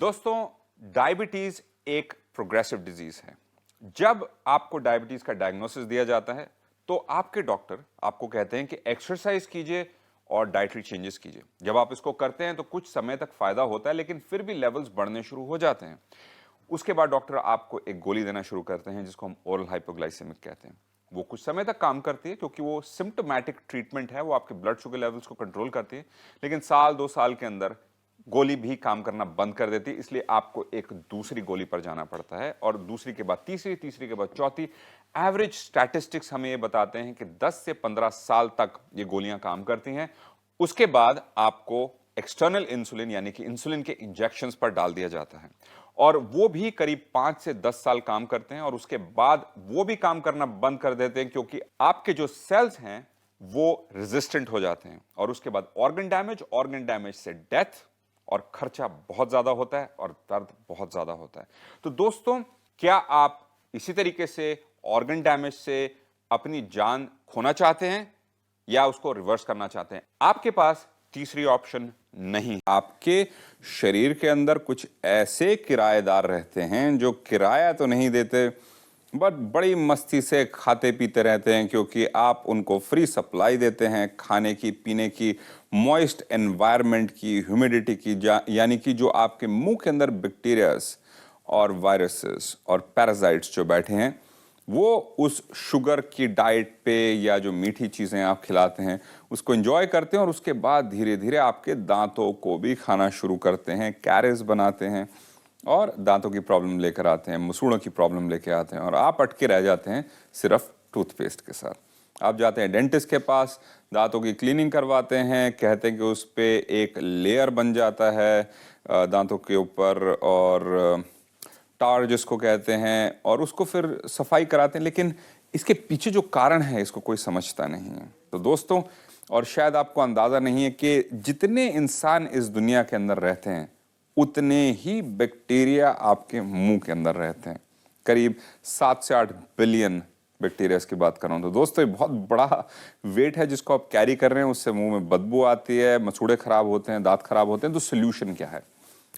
दोस्तों, डायबिटीज एक progressive disease है। जब आपको डायबिटीज का डायग्नोसिस दिया जाता है तो आपके डॉक्टर आपको कहते हैं कि एक्सरसाइज कीजिए और डाइटरी चेंजेस कीजिए। जब आप इसको करते हैं तो कुछ समय तक फायदा होता है, लेकिन फिर भी लेवल्स बढ़ने शुरू हो जाते हैं। उसके बाद डॉक्टर आपको एक गोली देना शुरू करते हैं जिसको हम ओरल हाइपोग्लाइसेमिक कहते हैं। वो कुछ समय तक काम करती है क्योंकि वो सिम्टोमेटिक ट्रीटमेंट है, वो आपके ब्लड शुगर लेवल्स को कंट्रोल करती है, लेकिन साल 2 साल के अंदर गोली भी काम करना बंद कर देती है। इसलिए आपको एक दूसरी गोली पर जाना पड़ता है और दूसरी के बाद तीसरी, तीसरी के बाद चौथी। एवरेज स्टैटिस्टिक्स हमें ये बताते हैं कि 10 से 15 साल तक ये गोलियां काम करती हैं। उसके बाद आपको एक्सटर्नल इंसुलिन यानी कि इंसुलिन के इंजेक्शंस पर डाल दिया जाता है और वो भी करीब 5 से 10 साल काम करते हैं और उसके बाद वो भी काम करना बंद कर देते हैं क्योंकि आपके जो सेल्स हैं वो रेजिस्टेंट हो जाते हैं और उसके बाद ऑर्गन डैमेज से डेथ और खर्चा बहुत ज्यादा होता है और दर्द बहुत ज्यादा होता है। तो दोस्तों, क्या आप इसी तरीके से ऑर्गन डैमेज से अपनी जान खोना चाहते हैं या उसको रिवर्स करना चाहते हैं? आपके पास तीसरी ऑप्शन नहीं। आपके शरीर के अंदर कुछ ऐसे किराएदार रहते हैं जो किराया तो नहीं देते बट बड़ी मस्ती से खाते पीते रहते हैं क्योंकि आप उनको फ्री सप्लाई देते हैं खाने की, पीने की, मॉइस्ट एनवायरनमेंट की, ह्यूमिडिटी की, यानी कि जो आपके मुंह के अंदर बैक्टीरियाज और वायरसेस और पैरासाइट्स जो बैठे हैं वो उस शुगर की डाइट पे या जो मीठी चीज़ें आप खिलाते हैं उसको एंजॉय करते हैं और उसके बाद धीरे धीरे आपके दांतों को भी खाना शुरू करते हैं, कैरीज बनाते हैं और दांतों की प्रॉब्लम लेकर आते हैं, मसूड़ों की प्रॉब्लम लेकर आते हैं और आप अटके रह जाते हैं सिर्फ टूथपेस्ट के साथ। आप जाते हैं डेंटिस्ट के पास, दांतों की क्लीनिंग करवाते हैं, कहते हैं कि उस पर एक लेयर बन जाता है दांतों के ऊपर और टार जिसको कहते हैं, और उसको फिर सफाई कराते हैं, लेकिन इसके पीछे जो कारण है इसको कोई समझता नहीं है। तो दोस्तों, और शायद आपको अंदाजा नहीं है कि जितने इंसान इस दुनिया के अंदर रहते हैं उतने ही बैक्टीरिया आपके मुंह के अंदर रहते हैं। करीब 7 से 8 बिलियन बैक्टीरिया की बात कर रहा हूं। तो दोस्तों, ये बहुत बड़ा वेट है जिसको आप कैरी कर रहे हैं। उससे मुंह में बदबू आती है, मसूड़े खराब होते हैं, दांत खराब होते हैं। तो सोल्यूशन क्या है?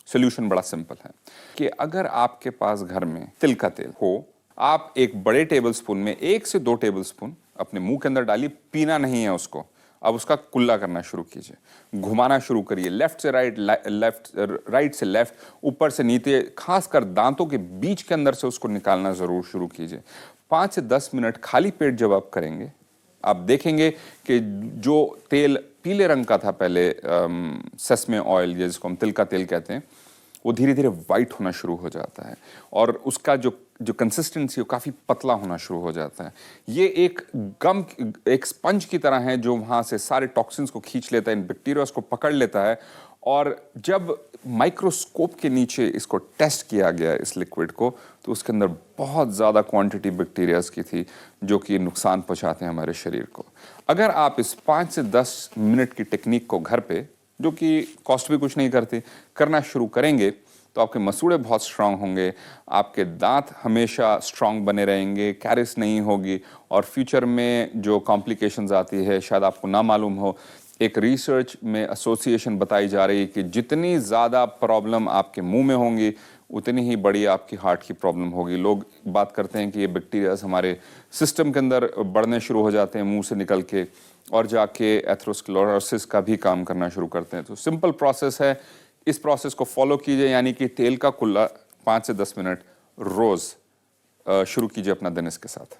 सोल्यूशन बड़ा सिंपल है कि अगर आपके पास घर में तिल का तेल हो, आप एक बड़े टेबल स्पून में 1 से 2 टेबल स्पून अपने मुंह के अंदर डालिए। पीना नहीं है उसको, अब उसका कुल्ला करना शुरू कीजिए, घुमाना शुरू करिए, लेफ्ट से राइट, राइट से लेफ्ट, ऊपर से नीचे, खासकर दांतों के बीच के अंदर से उसको निकालना जरूर शुरू कीजिए। 5 से 10 मिनट खाली पेट जब आप करेंगे, आप देखेंगे कि जो तेल पीले रंग का था पहले, सेसमे ऑयल जिसको हम तिल का तेल कहते हैं, वो धीरे धीरे वाइट होना शुरू हो जाता है और उसका जो कंसिस्टेंसी है काफ़ी पतला होना शुरू हो जाता है। ये एक स्पंज की तरह है जो वहाँ से सारे टॉक्सिन्स को खींच लेता है, इन बैक्टीरियाज को पकड़ लेता है। और जब माइक्रोस्कोप के नीचे इसको टेस्ट किया गया इस लिक्विड को, तो उसके अंदर बहुत ज़्यादा क्वांटिटी बैक्टीरियाज की थी जो कि नुकसान पहुँचाते हैं हमारे शरीर को। अगर आप इस 5 से 10 मिनट की टेक्निक को घर पे, जो कि कॉस्ट भी कुछ नहीं करती, करना शुरू करेंगे तो आपके मसूड़े बहुत स्ट्रांग होंगे, आपके दांत हमेशा स्ट्रांग बने रहेंगे, कैरिस नहीं होगी और फ्यूचर में जो कॉम्प्लिकेशंस आती है शायद आपको ना मालूम हो। एक रिसर्च में एसोसिएशन बताई जा रही है कि जितनी ज़्यादा प्रॉब्लम आपके मुंह में होंगी उतनी ही बड़ी आपकी हार्ट की प्रॉब्लम होगी। लोग बात करते हैं कि ये बैक्टीरियाज हमारे सिस्टम के अंदर बढ़ने शुरू हो जाते हैं मुंह से निकल के और जाके एथेरोस्क्लेरोसिस का भी काम करना शुरू करते हैं। तो सिंपल प्रोसेस है, इस प्रोसेस को फॉलो कीजिए, यानी कि तेल का कुल्ला 5 से 10 मिनट रोज शुरू कीजिए अपना दिन इसके साथ।